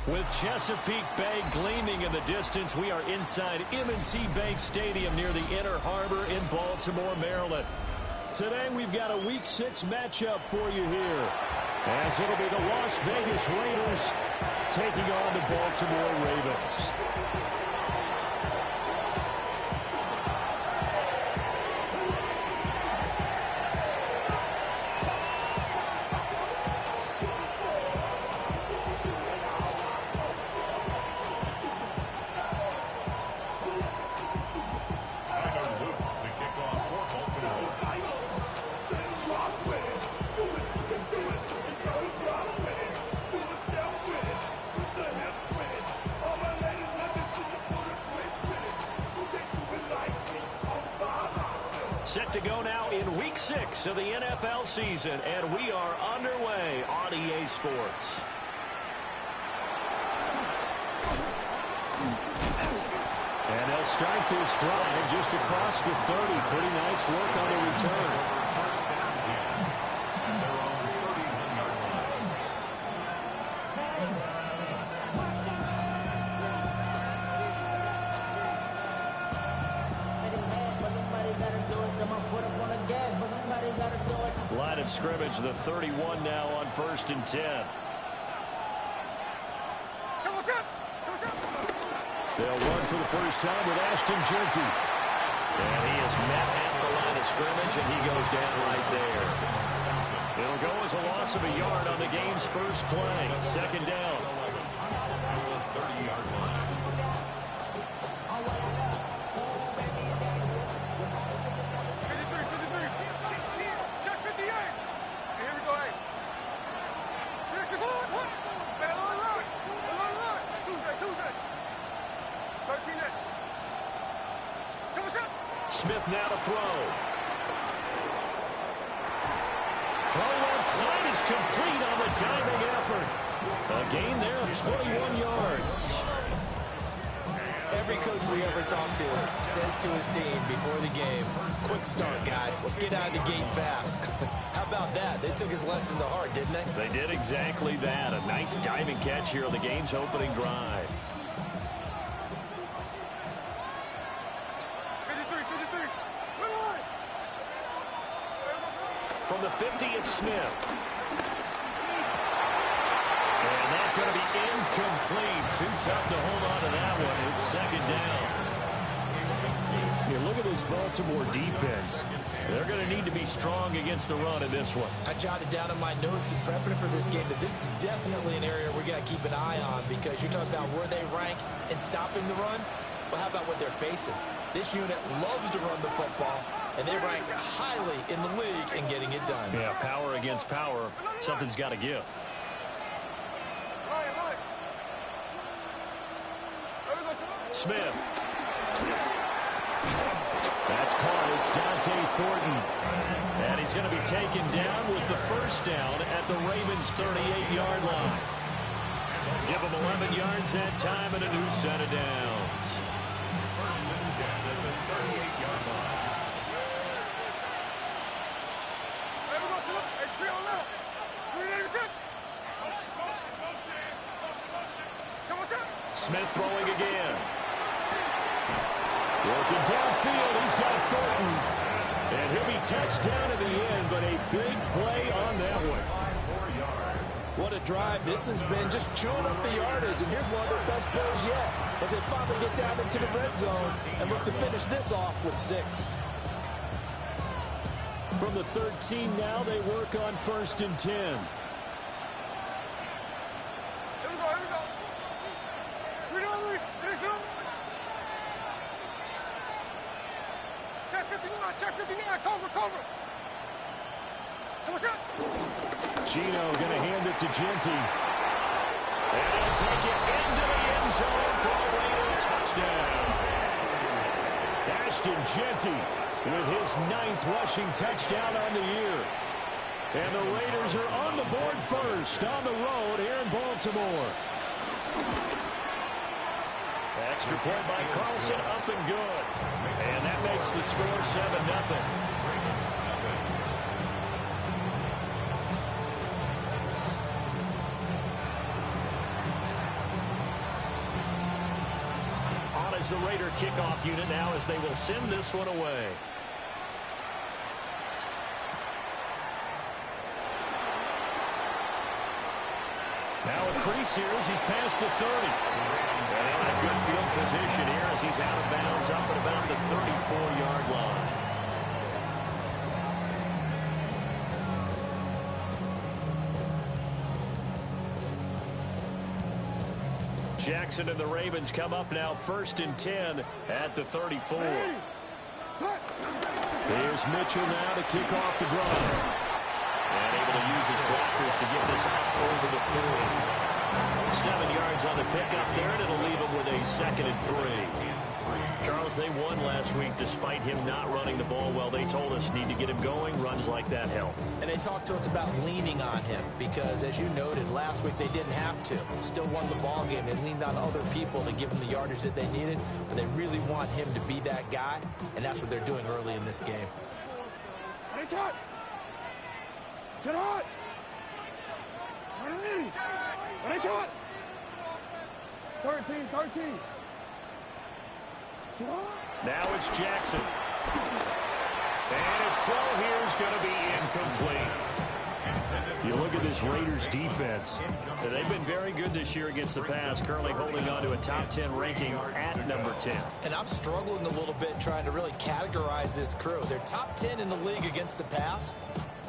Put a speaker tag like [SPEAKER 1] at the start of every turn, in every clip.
[SPEAKER 1] With Chesapeake Bay gleaming in the distance, we are inside M&T Bank Stadium near the Inner Harbor in Baltimore, Maryland. Today we've got a Week 6 matchup for you here, as it'll be the Las Vegas Raiders taking on the Baltimore Ravens. Set to go now in Week 6 of the NFL season, and we are underway on EA Sports. And they'll start this drive just across the 30. Pretty nice work on the return. Line of scrimmage, the 31 now on 1st and 10. They'll run for the first time with Ashton Jeanty. And he is met at the line of scrimmage, and he goes down right there. It'll go as a loss of a yard on the game's first play. Second down. Smith now to throw. Throw left side is complete on the diving effort. A gain there of 21 yards.
[SPEAKER 2] Every coach we ever talk to says to his team before the game, quick start, guys. Let's get out of the gate fast. How about that? They took his lesson to heart, didn't they?
[SPEAKER 1] They did exactly that. A nice diving catch here on the game's opening drive. From the 50, it's Smith. And that's going to be incomplete. Too tough to hold on to that one. It's second down. Here, look at this Baltimore defense. They're going to need to be strong against the run in this one.
[SPEAKER 2] I jotted down in my notes in prepping for this game that this is definitely an area we got to keep an eye on, because you're talking about where they rank in stopping the run. Well, how about what they're facing? This unit loves to run the football, and they rank highly in the league in getting it done.
[SPEAKER 1] Yeah, power against power. Something's got to give. Smith. That's caught. It's Dante Thornton. And he's going to be taken down with the first down at the Ravens' 38-yard line. Give them 11 yards that time and a new set of downs. First and 10 at the 38-yard line. Smith throwing again. Working downfield, he's got Thornton. And he'll be touched down at the end, but a big play on that one.
[SPEAKER 3] What a drive this has been, just chewing up the yardage. And here's one of their best plays yet, as they finally get down into the red zone and look to finish this off with 6.
[SPEAKER 1] From the 13 now, they work on 1st and 10. Gino going to hand it to Jeanty. And he'll take it into the end zone for a Raider touchdown. Ashton Jeanty with his 9th rushing touchdown on the year. And the Raiders are on the board first on the road here in Baltimore. Extra point by Carlson, up and good. And that makes the score 7-0. out as the Raider kickoff unit now as they will send this one away. Now a crease here as he's past the 30. And in a good field position here as he's out of bounds up at about the 34-yard line. Jackson and the Ravens come up now 1st and 10 at the 34.
[SPEAKER 3] Here's Mitchell now to kick off the drive.
[SPEAKER 1] And able to use his blockers to get this out over the 40. 7 yards on the pickup there, and it'll leave him with a 2nd and 3. Charles, they won last week despite him not running the ball well. They told us need to get him going. Runs like that help.
[SPEAKER 2] And they talked to us about leaning on him because, as you noted, last week they didn't have to. Still won the ball game. They leaned on other people to give them the yardage that they needed, but they really want him to be that guy, and that's what they're doing early in this game.
[SPEAKER 1] Now it's Jackson. And his throw here is going to be incomplete. You look at this Raiders defense. They've been very good this year against the pass, currently holding on to a top 10 ranking at number 10.
[SPEAKER 2] And I'm struggling a little bit trying to really categorize this crew. They're top 10 in the league against the pass,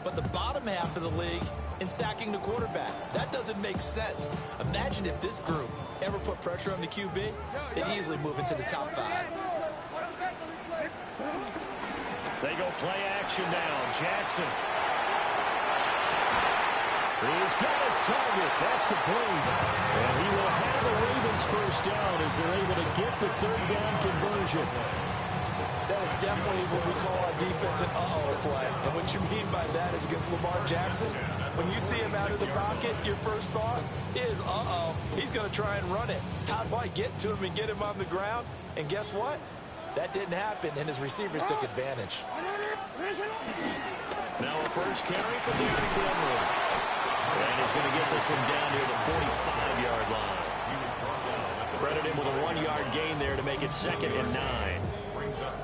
[SPEAKER 2] but the bottom half of the league in sacking the quarterback. That doesn't make sense. Imagine if this group ever put pressure on the QB, they'd easily move into the top 5.
[SPEAKER 1] They go play action now. Jackson. He's got his target. That's complete. And he will have the Ravens first down as they're able to get the 3rd down conversion.
[SPEAKER 3] That is definitely what we call our defense an uh-oh play. And what you mean by that is against Lamar Jackson, when you see him out of the pocket, your first thought is, uh-oh, he's going to try and run it. How do I get to him and get him on the ground? And guess what? That didn't happen, and his receivers took advantage.
[SPEAKER 1] Now a first carry for Derrick Henry. And he's going to get this one down near the 45-yard line. Credit him with a 1-yard gain there to make it 2nd and 9.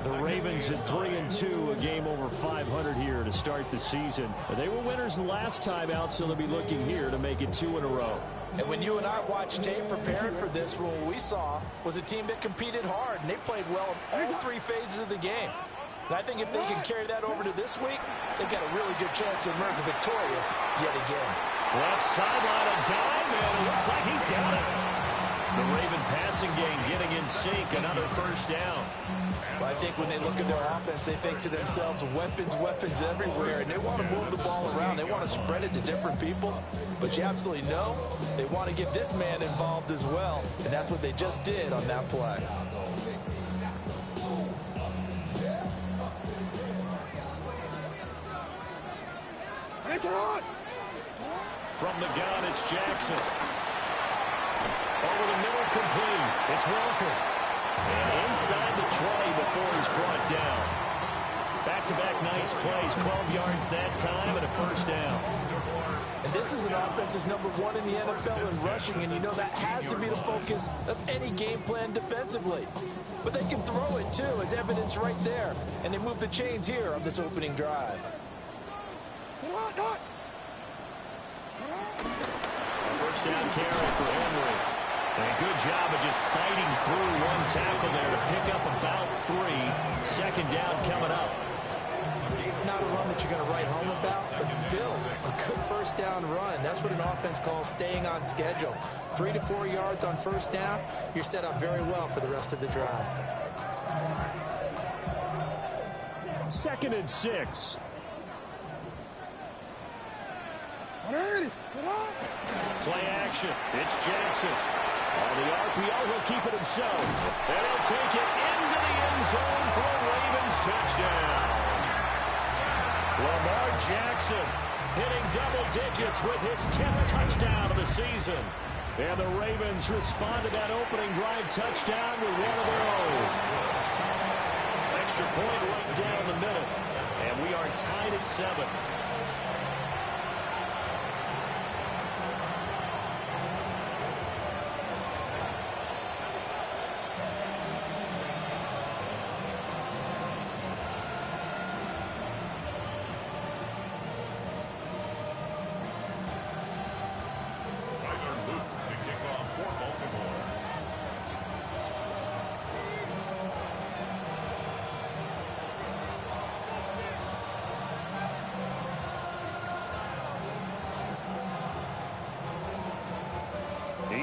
[SPEAKER 3] The Ravens at 3-2, a game over 500 here to start the season. They were winners the last time out, so they'll be looking here to make it 2 in a row.
[SPEAKER 2] And when you and I watched tape preparing for this, what we saw was a team that competed hard, and they played well in all 3 phases of the game. And I think if they can carry that over to this week, they've got a really good chance to emerge victorious yet again.
[SPEAKER 1] Left sideline, a dive, and it looks like he's got it. The Raven passing game getting in sync, another first down.
[SPEAKER 2] Well, I think when they look at their offense, they think to themselves, weapons everywhere, and they want to move the ball around. They want to spread it to different people, but you absolutely know they want to get this man involved as well, and that's what they just did on that play.
[SPEAKER 1] From the gun, it's Jackson. Over the middle, complete. It's Walker. And inside the 20 before he's brought down. Back-to-back nice plays, 12 yards that time and a first down.
[SPEAKER 2] And this is an offense that's number 1 in the NFL in rushing, and you know that has to be the focus of any game plan defensively. But they can throw it, too, as evidence right there. And they move the chains here on this opening drive.
[SPEAKER 1] First down carry for Henry. And a good job of just fighting through one tackle there to pick up about 3. 2nd down coming up.
[SPEAKER 2] Not a run that you're going to write home about, but still a good first down run. That's what an offense calls staying on schedule. 3 to 4 yards on first down, you're set up very well for the rest of the drive.
[SPEAKER 3] 2nd and 6.
[SPEAKER 1] Play action. It's Jackson. On the RPO, he'll keep it himself. And he'll take it into the end zone for a Ravens touchdown. Lamar Jackson hitting double digits with his 10th touchdown of the season. And the Ravens respond to that opening drive touchdown with one of their own. Extra point right down the middle. And we are tied at 7.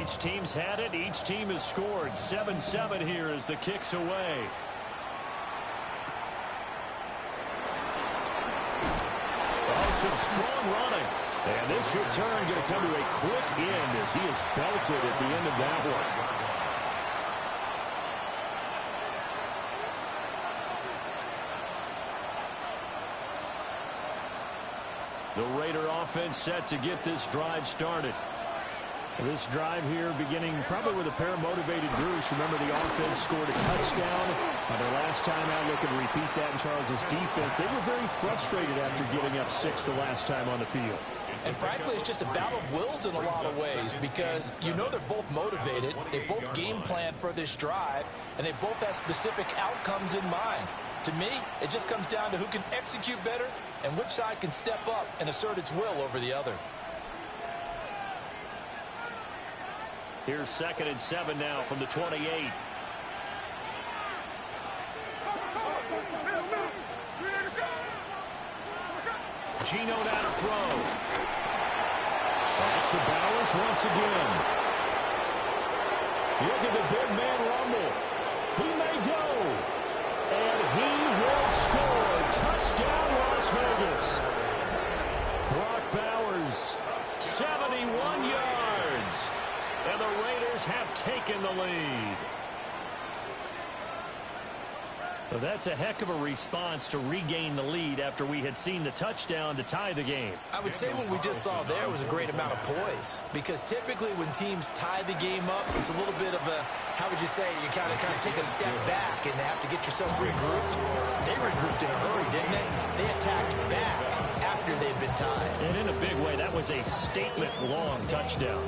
[SPEAKER 1] Each team's had it. Each team has scored. 7-7 here as the kick's away. Oh, some strong running. And this return going to come to a quick end as he is belted at the end of that one. The Raider offense set to get this drive started. This drive here beginning probably with a pair of motivated groups. Remember, the offense scored a touchdown their last time out. Looking to repeat that in Charles's defense. They were very frustrated after giving up 6 the last time on the field.
[SPEAKER 2] And frankly, it's just a battle of wills in a lot of ways because you know they're both motivated. They both game plan for this drive, and they both have specific outcomes in mind. To me, it just comes down to who can execute better and which side can step up and assert its will over the other.
[SPEAKER 1] Here's 2nd and 7 now from the 28. Geno down to throw. That's to Bowers once again. Look at the big man rumble. He may go. And he will score. Touchdown, Las Vegas. Brock Bowers, 71 yards. And the Raiders have taken the lead. Well, that's a heck of a response to regain the lead after we had seen the touchdown to tie the game.
[SPEAKER 2] I would say what we just saw there was a great amount of poise, because typically when teams tie the game up, it's a little bit of a, how would you say, you kind of take a step back and have to get yourself regrouped. They regrouped in a hurry, didn't they? They attacked back after they'd been tied.
[SPEAKER 1] And in a big way, that was a statement-long touchdown.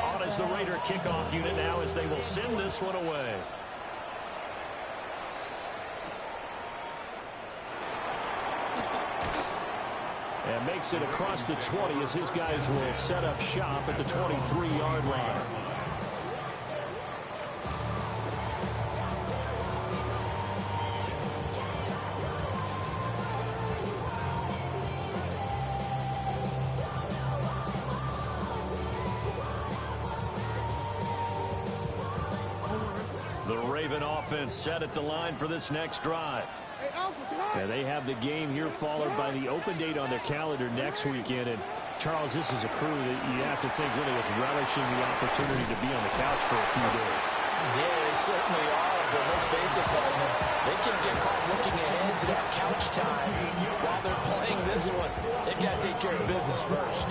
[SPEAKER 1] On is the Raider kickoff unit now as they will send this one away. And makes it across the 20 as his guys will set up shop at the 23-yard line. The Raven offense set at the line for this next drive. And they have the game here followed by the open date on their calendar next weekend. And Charles, this is a crew that you have to think really is relishing the opportunity to be on the couch for a few days.
[SPEAKER 2] Yeah, they certainly are, but let's face it, they can't get caught looking ahead to that couch time while they're playing this one. They've got to take care of business first.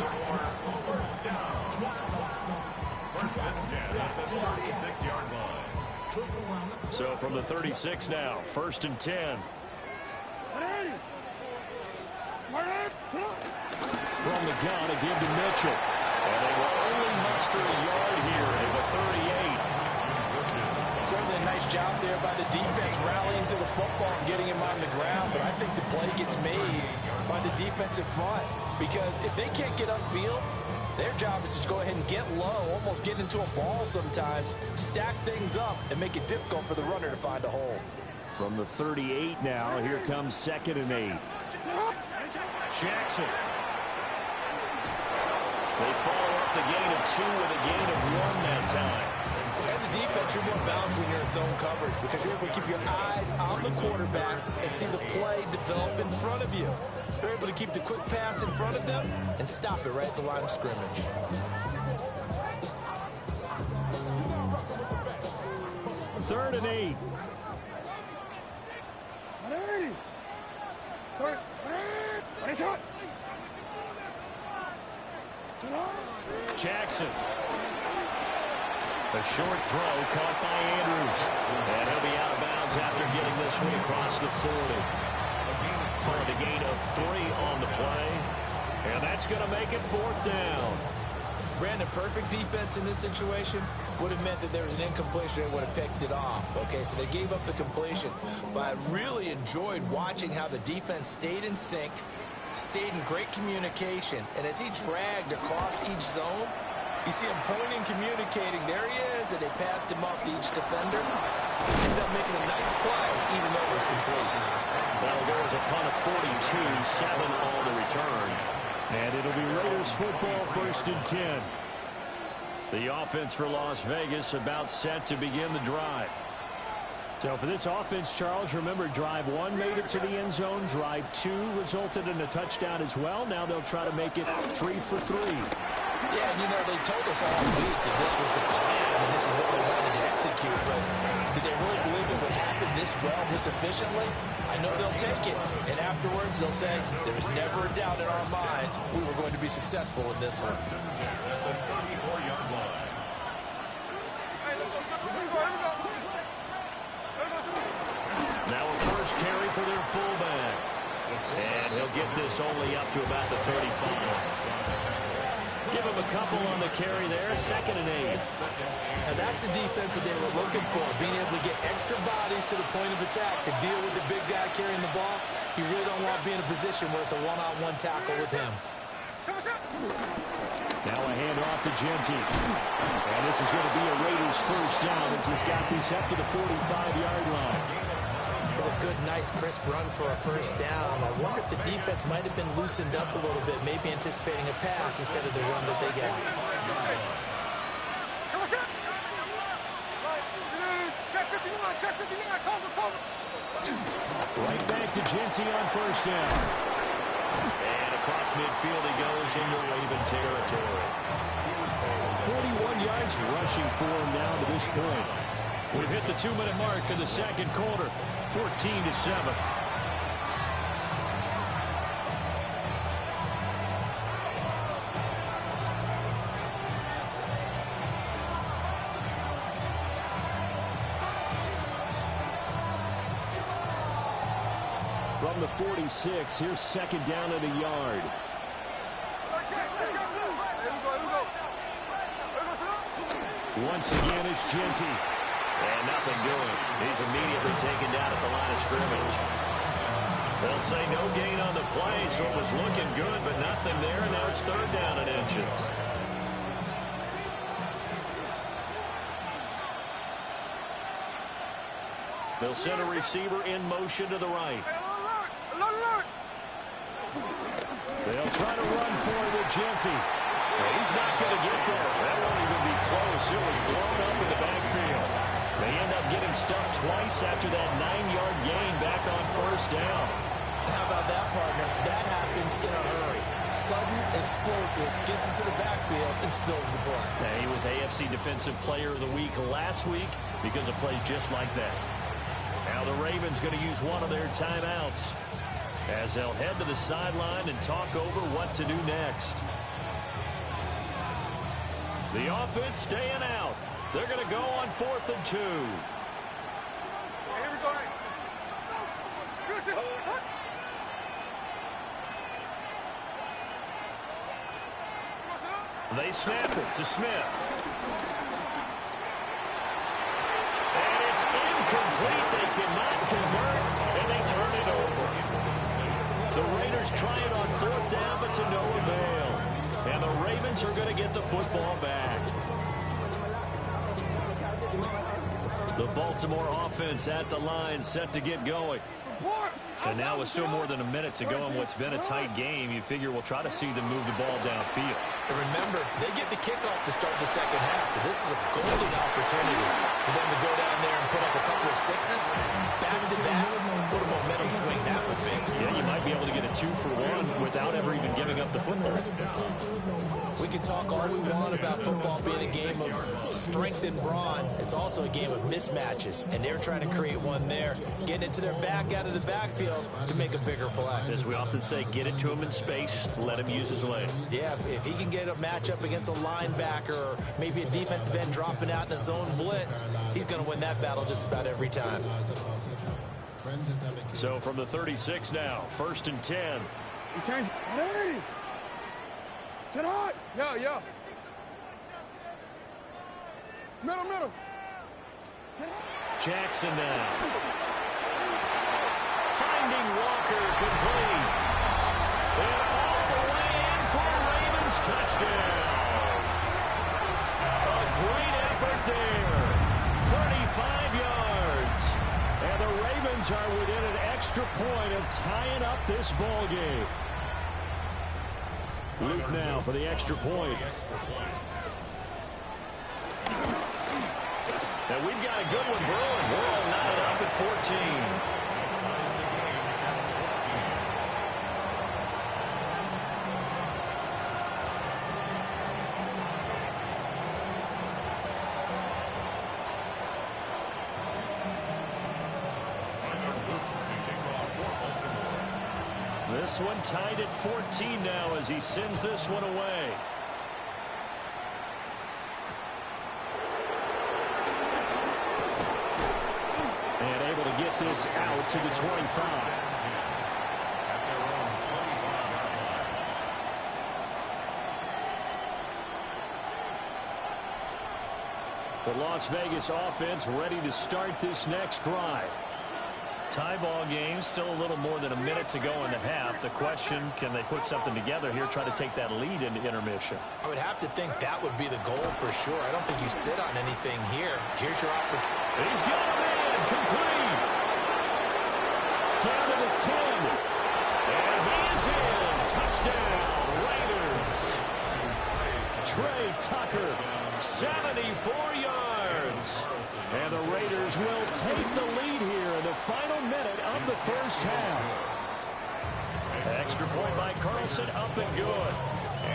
[SPEAKER 1] First and 10 at the 36-yard line. So from the 36 now, 1st and 10. From the gun, a give to Mitchell. And they will only muster a yard here at the 38.
[SPEAKER 2] Certainly a nice job there by the defense rallying to the football and getting him on the ground. But I think the play gets made by the defensive front, because if they can't get upfield, their job is to go ahead and get low, almost get into a ball sometimes, stack things up, and make it difficult for the runner to find a hole.
[SPEAKER 1] From the 38 now, here comes 2nd and 8. Jackson. They follow up the gain of 2 with a gain of 1 that time.
[SPEAKER 2] As a defense, you're more balanced when you're in zone coverage because you're able to keep your eyes on the quarterback and see the play develop in front of you. You're able to keep the quick pass in front of them and stop it right at the line of scrimmage.
[SPEAKER 1] Third and 8. Jackson. A short throw caught by Andrews. And he'll be out of bounds after getting this one across the 40. For the gain of 3 on the play. And that's going to make it 4th down.
[SPEAKER 2] Brandon, perfect defense in this situation would have meant that there was an incompletion and would have picked it off. Okay, so they gave up the completion. But I really enjoyed watching how the defense stayed in sync, stayed in great communication, and as he dragged across each zone, You see him pointing, communicating. There he is, and they passed him off to each defender. Ended up making a nice play, even though it was complete.
[SPEAKER 1] Well, there was a punt of 42, 7 on the return. And it'll be Raiders football, 1st and 10. The offense for Las Vegas about set to begin the drive. So for this offense, Charles, remember, drive 1 made it to the end zone. Drive 2 resulted in a touchdown as well. Now they'll try to make it 3 for 3.
[SPEAKER 2] Yeah, and you know, they told us all week that this was the plan and this is what they wanted to execute. But did they really believe it would happen this well, this efficiently? I know they'll take it. And afterwards, they'll say, there was never a doubt in our minds we were going to be successful in this one.
[SPEAKER 1] Now a first carry for their fullback. And he'll get this only up to about the 35. Give him a couple on the carry there, 2nd and 8.
[SPEAKER 2] And that's the defense that they were looking for, being able to get extra bodies to the point of attack to deal with the big guy carrying the ball. You really don't want to be in a position where it's a one-on-one tackle with him.
[SPEAKER 1] Now a handoff to Genty. And this is going to be a Raiders first down as he's got this up to the 45-yard line.
[SPEAKER 2] It's a good, nice, crisp run for a first down. I wonder if the defense might have been loosened up a little bit, maybe anticipating a pass instead of the run that they got.
[SPEAKER 1] Right back to Genty on first down. And across midfield he goes into Raven territory. 41 yards rushing for him now to this point. We've hit the 2-minute mark in the second quarter. 14-7. From the 46, here's 2nd down at a yard. Once again, it's Genty. And nothing doing. He's immediately taken down at the line of scrimmage. They'll say no gain on the play, so it was looking good, but nothing there, and now it's 3rd down and inches. They'll send a receiver in motion to the right. They'll try to run for it with Genty. He's not going to get there. That won't even be close. It was blown up in the backfield. They end up getting stuck twice after that 9-yard gain back on first down.
[SPEAKER 2] How about that, partner? That happened in a hurry. Sudden, explosive, gets into the backfield and spills the play.
[SPEAKER 1] He was AFC Defensive Player of the Week last week because of plays just like that. Now the Ravens going to use one of their timeouts as they'll head to the sideline and talk over what to do next. The offense staying out. They're going to go on 4th and 2.
[SPEAKER 4] Here we go.
[SPEAKER 1] They snap it to Smith. And it's incomplete. They cannot convert, and they turn it over. The Raiders try it on 4th down, but to no avail. And the Ravens are going to get the football back. The Baltimore offense at the line, set to get going. And now with still more than a minute to go in what's been a tight game, you figure we'll try to see them move the ball downfield.
[SPEAKER 2] And remember, they get the kickoff to start the second half, so this is a golden opportunity for them to go down there and put up a couple of sixes back-to-back. What a momentum swing that would be.
[SPEAKER 1] Yeah, you might be able to get a 2-for-1 without ever even giving up the football.
[SPEAKER 2] We can talk all we want about football being a game of strength and brawn. It's also a game of mismatches, and they're trying to create one there, getting it to their back out of the backfield to make a bigger play.
[SPEAKER 1] As we often say, get it to him in space, let him use his leg.
[SPEAKER 2] Yeah, if he can get a matchup against a linebacker or maybe a defensive end dropping out in a zone blitz, he's going to win that battle just about every time.
[SPEAKER 1] So from the 36 now, 1st and 10.
[SPEAKER 4] Hey! Tonight! Yeah. Middle.
[SPEAKER 1] Jackson now. Finding Walker complete. And all the way in for a Ravens touchdown. great effort there. 35 yards. And the Ravens are within an extra point of tying up this ball game. Luke now for the extra point. And we've got a good one brewing. We're all knotted up at 14. This one tied at 14 now as he sends this one away. And able to get this out to the 25. The Las Vegas offense ready to start this next drive. Tie ball game, still a little more than a minute to go in the half. The question, can they put something together here, try to take that lead into intermission?
[SPEAKER 2] I would have to think that would be the goal for sure. I don't think you sit on anything here. Here's your opportunity.
[SPEAKER 1] He's got him in, complete. Down to the 10. And he is in. Touchdown, Raiders. Trey Tucker, 74 yards. And the Raiders will take the lead here in the final minute of the first half. Extra point by Carlson, up and good.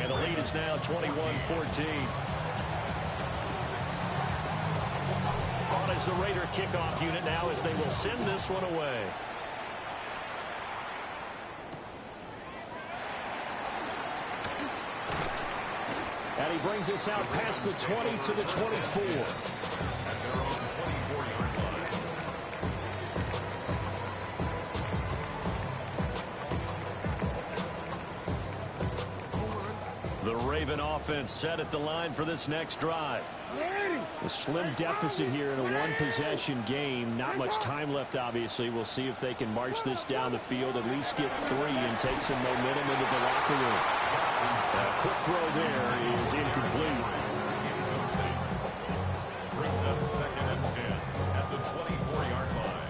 [SPEAKER 1] And the lead is now 21-14. On is the Raider kickoff unit now as they will send this one away. And he brings us out past the 20 to the 24. The Raven offense set at the line for this next drive. A slim deficit here in a one-possession game. Not much time left, obviously. We'll see if they can march this down the field, at least get 3 and take some momentum into the locker room. A quick throw there is incomplete.
[SPEAKER 5] Brings up 2nd and 10 at the 24-yard line.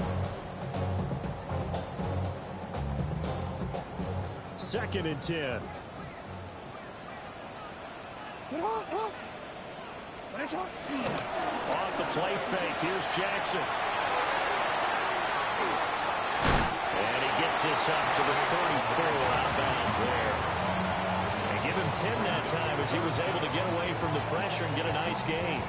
[SPEAKER 1] 2nd and 10. Off the play fake. Here's Jackson. And he gets this up to the 34 out of bounds there. And give him 10 that time as he was able to get away from the pressure and get a nice gain.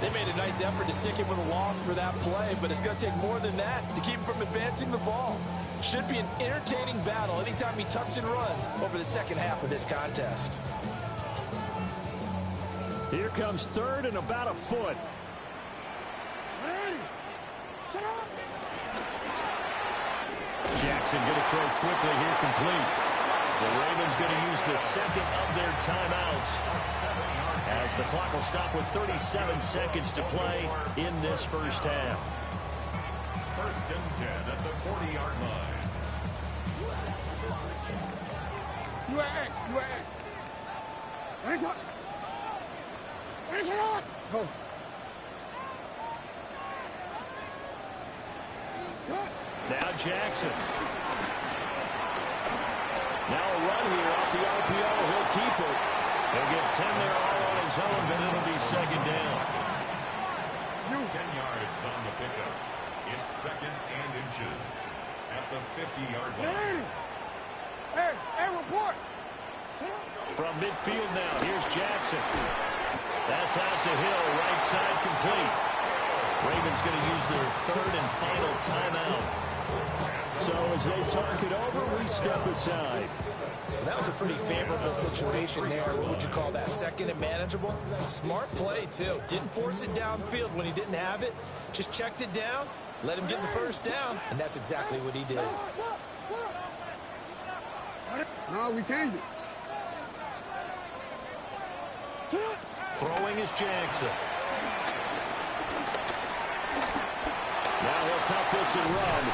[SPEAKER 3] They made a nice effort to stick him with a loss for that play, but it's going to take more than that to keep him from advancing the ball. Should be an entertaining battle anytime he tucks and runs over the second half of this contest.
[SPEAKER 1] Here comes 3rd and about a foot. Jackson going to throw quickly here, complete. The Ravens going to use the second of their timeouts as the clock will stop with 37 seconds to play in this first half.
[SPEAKER 5] 1st and 10 at the 40-yard line.
[SPEAKER 4] Go.
[SPEAKER 1] Now Jackson. Now a run here off the RPO. He'll keep it. He'll get 10 there all on his own, but it'll be 2nd down.
[SPEAKER 5] 10 yards on the pickup. It's 2nd and inches at the 50-yard line.
[SPEAKER 4] Hey, report.
[SPEAKER 1] From midfield now, here's Jackson. That's out to Hill, right side complete. Ravens going to use their 3rd and final timeout. So as they talk it over, we step aside.
[SPEAKER 2] That was a pretty favorable situation there. What would you call that? 2nd and manageable? Smart play, too. Didn't force it downfield when he didn't have it. Just checked it down, let him get the first down, and that's exactly what he did.
[SPEAKER 4] No, we changed it.
[SPEAKER 1] Throwing is Jackson. Now he'll tuck this and run.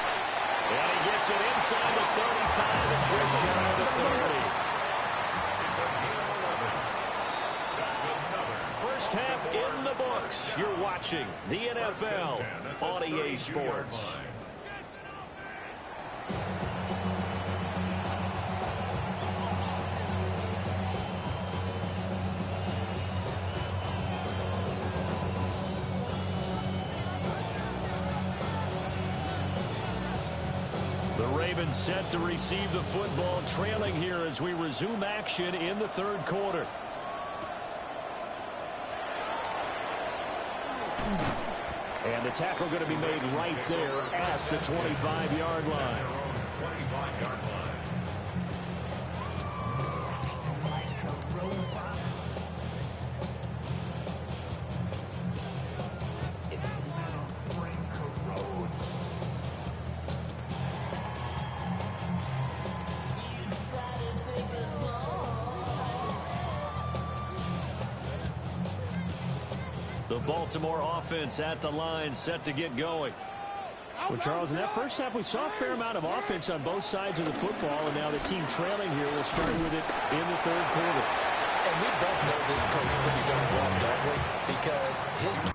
[SPEAKER 1] And he gets it inside the 35 and just shy of the 30.
[SPEAKER 5] It's a gain of 11. That's another
[SPEAKER 1] First First half in the books. You're watching the NFL on EA Sports. The Ravens set to receive the football, trailing here as we resume action in the third quarter. And the tackle going to be made right there at the 25-yard line.
[SPEAKER 5] 25-yard line.
[SPEAKER 1] The Baltimore offense at the line, set to get going. Well, Charles, in that first half, we saw a fair amount of offense on both sides of the football, and now the team trailing here will start with it in the third quarter.
[SPEAKER 2] And we both know this coach pretty darn well, don't we? Because his...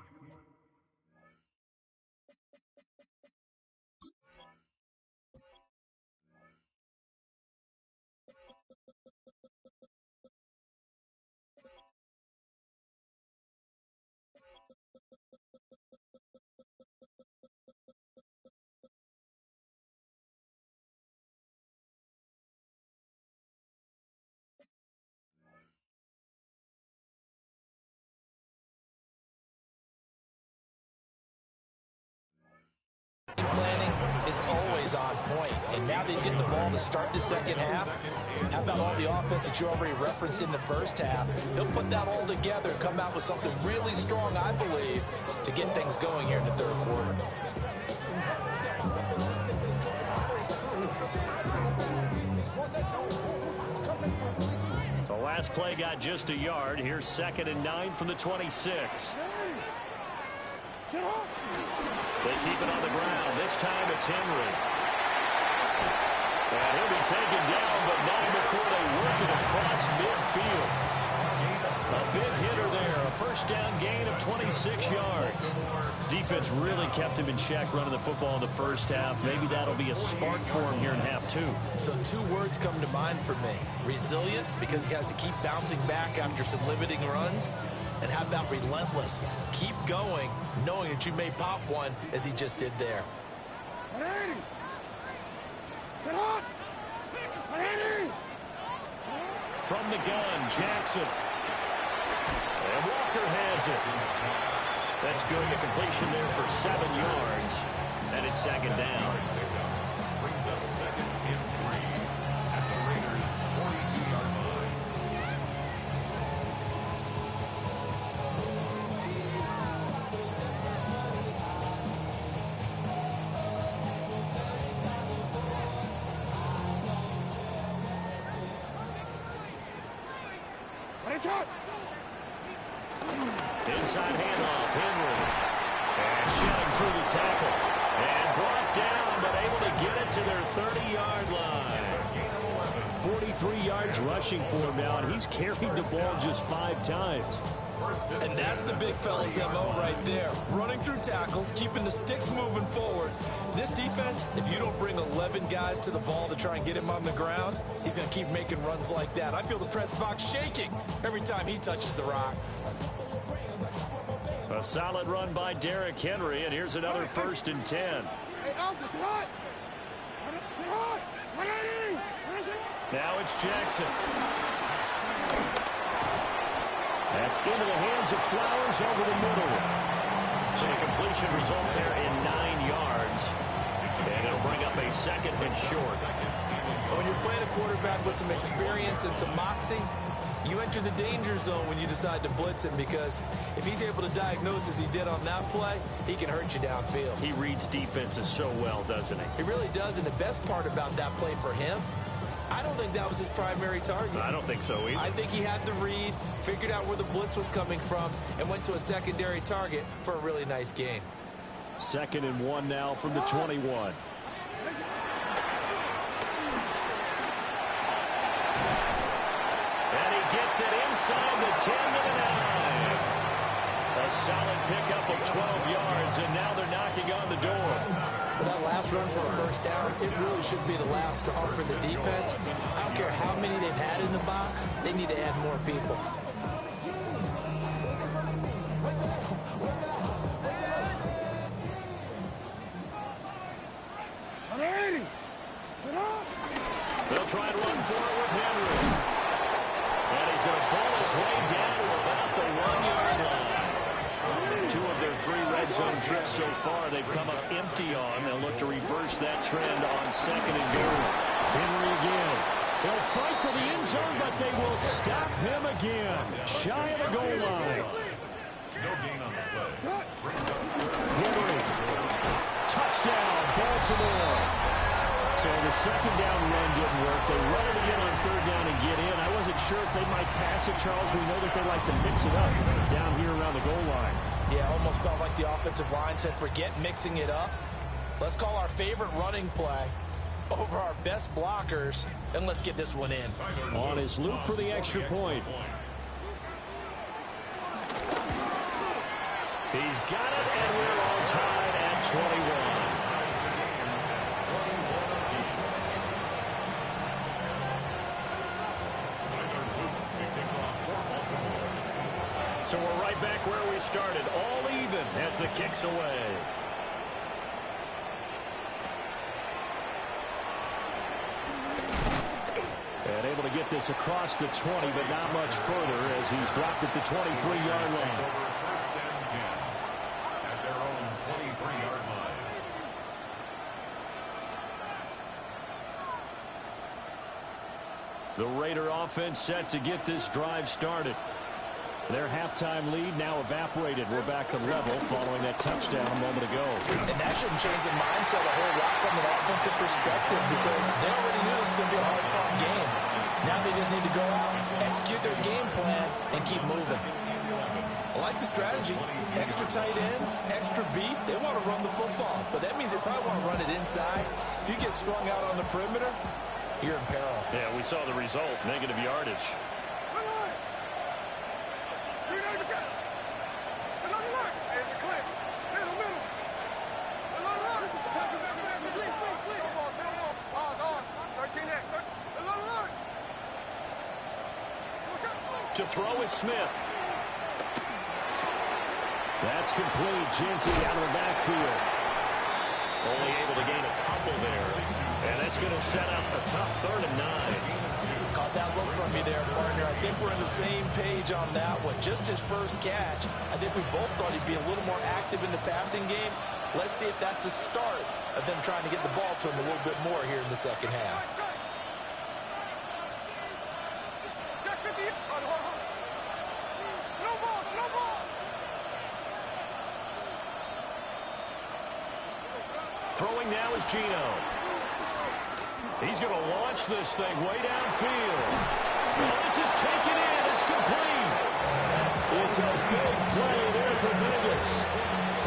[SPEAKER 2] planning is always on point, and now that he's getting the ball to start the second half, how about all the offense that you already referenced in the first half? He'll put that all together and come out with something really strong, I believe, to get things going here in the third quarter.
[SPEAKER 1] The last play got just a yard. Here's 2nd and 9 from the 26. They keep it on the ground. This time it's Henry. And he'll be taken down, but not before they work it across midfield. A big hitter there. A first down gain of 26 yards. Defense really kept him in check running the football in the first half. Maybe that'll be a spark for him here in half two.
[SPEAKER 2] So 2 words come to mind for me. Resilient, because he has to keep bouncing back after some limiting runs. And how about relentless? Keep going, knowing that you may pop one, as he just did there.
[SPEAKER 1] From the gun, Jackson. And Walker has it. That's good. A completion there for 7 yards. And it's 2nd down.
[SPEAKER 5] Brings up 2nd and 3 at the Raiders' 42-yard line.
[SPEAKER 1] Inside handoff, Henry. And shedding through the tackle. And brought down, but able to get it to their 30-yard line. 43 yards rushing for him now, and he's carried the ball just 5 times.
[SPEAKER 2] And that's the big fella's MO right there. Running through tackles, keeping the sticks moving forward. This defense, if you don't bring 11 guys to the ball to try and get him on the ground, he's going to keep making runs like that. I feel the press box shaking every time he touches the rock.
[SPEAKER 1] A solid run by Derrick Henry, and here's another 1st and 10. Now it's Jackson. That's into the hands of Flowers over the middle. So the completion results there in 9 yards. And it'll bring up a 2nd and short.
[SPEAKER 2] When you're playing a quarterback with some experience and some moxie, you enter the danger zone when you decide to blitz him, because if he's able to diagnose as he did on that play, he can hurt you downfield.
[SPEAKER 1] He reads defenses so well, doesn't he?
[SPEAKER 2] He really does, and the best part about that play for him, I don't think that was his primary target.
[SPEAKER 1] I don't think so either.
[SPEAKER 2] I think he had the read, figured out where the blitz was coming from, and went to a secondary target for a really nice gain.
[SPEAKER 1] 2nd and 1 now from the 21. And he gets it inside the 10 to the 9. A solid pickup of 12 yards, and now they're knocking on the door.
[SPEAKER 2] Well, that last run for a first down, it really should be the last straw for the defense. I don't care how many they've had in the box. They need to add more people.
[SPEAKER 1] They'll try and run for it with Henry. And he's going to pull his way down to about the 1-yard line. 2 of their 3 red zone trips so far they've come up empty on. They'll look to reverse that trend on 2nd and goal. Henry again. They'll fight for the end zone, but they will stop him again. Shy of the goal line.
[SPEAKER 5] No gain on the play.
[SPEAKER 1] Henry. Touchdown, Baltimore. So the second down run didn't work. They run it again on 3rd down and get in. I wasn't sure if they might pass it, Charles. We know that they like to mix it up down here around the goal line.
[SPEAKER 2] Yeah, almost felt like the offensive line said, forget mixing it up. Let's call our favorite running play over our best blockers, and let's get this one in.
[SPEAKER 1] On his loop for the extra point. He's got it, and we're all tied at 21. So we're right back where we started, all even as the kick's away. And able to get this across the 20, but not much further as he's dropped it to 23-yard line.
[SPEAKER 5] First and 10 at their own 23-yard line.
[SPEAKER 1] The Raider offense set to get this drive started. Their halftime lead now evaporated. We're back to level following that touchdown a moment ago.
[SPEAKER 2] And that shouldn't change the mindset a whole lot from an offensive perspective because they already knew this was going to be a hard-fought game. Now they just need to go out, execute their game plan, and keep moving. I like the strategy. Extra tight ends, extra beef. They want to run the football, but that means they probably want to run it inside. If you get strung out on the perimeter, you're in peril.
[SPEAKER 1] Yeah, we saw the result, negative yardage. To throw is Smith. That's complete. Genty out of the backfield. Only able to gain a couple there. And that's going to set up a tough 3rd and 9.
[SPEAKER 2] Caught that look from you there, partner. I think we're on the same page on that one. Just his first catch. I think we both thought he'd be a little more active in the passing game. Let's see if that's the start of them trying to get the ball to him a little bit more here in the second half.
[SPEAKER 1] Throwing now is Geno. He's going to launch this thing way downfield. Well, this is taken in. It's complete. It's a big play there for Vegas.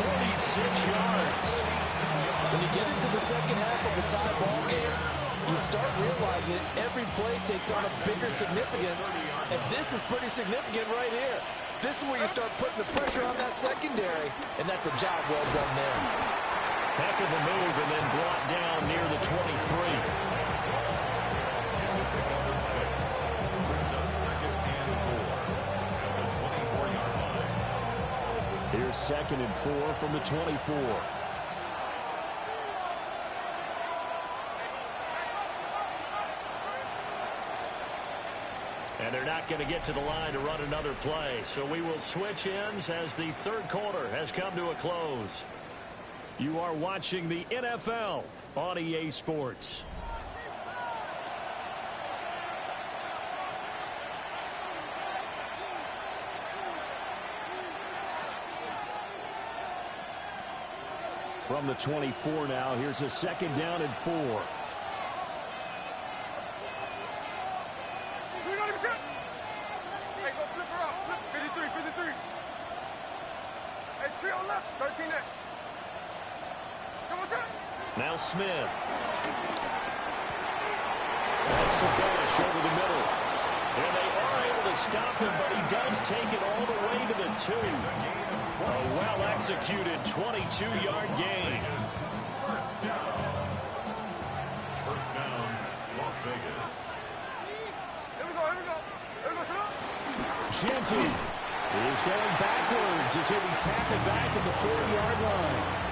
[SPEAKER 1] 46 yards.
[SPEAKER 2] When you get into the second half of a tie ball game, you start realizing every play takes on a bigger significance, and this is pretty significant right here. This is where you start putting the pressure on that secondary, and that's a job well done there.
[SPEAKER 1] Heck of a move and then brought down near the 23. Here's 2nd and 4 from the 24. And they're not going to get to the line to run another play. So we will switch ends as the 3rd quarter has come to a close. You are watching the NFL on EA Sports. From the 24 now, here's a 2nd down and 4.
[SPEAKER 4] Hey, go flip her out. Flip 53. Hey, three on left, 13 there.
[SPEAKER 1] Now Smith. That's the dash over the middle. And they are able to stop him, but he does take it all the way to the 2. A well-executed 22-yard gain.
[SPEAKER 5] First down, Las Vegas.
[SPEAKER 4] Here we go, here we go. Here we go, sit up.
[SPEAKER 1] Jeanty is going backwards as he'll be tackled back at the 40-yard line.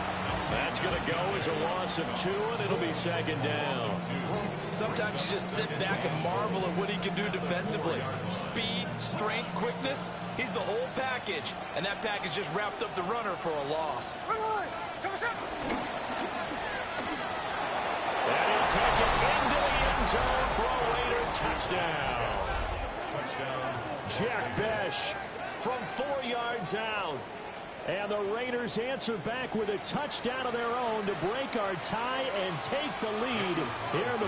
[SPEAKER 1] That's going to go as a loss of 2, and it'll be second down.
[SPEAKER 2] Sometimes you just sit back and marvel at what he can do defensively. Speed, strength, quickness. He's the whole package. And that package just wrapped up the runner for a loss.
[SPEAKER 4] Wait, wait, wait. Check us out.
[SPEAKER 1] And he'll take it into the end zone for a Raider touchdown. Jack Bech from 4 yards out. And the Raiders answer back with a touchdown of their own to break our tie and take the lead here in the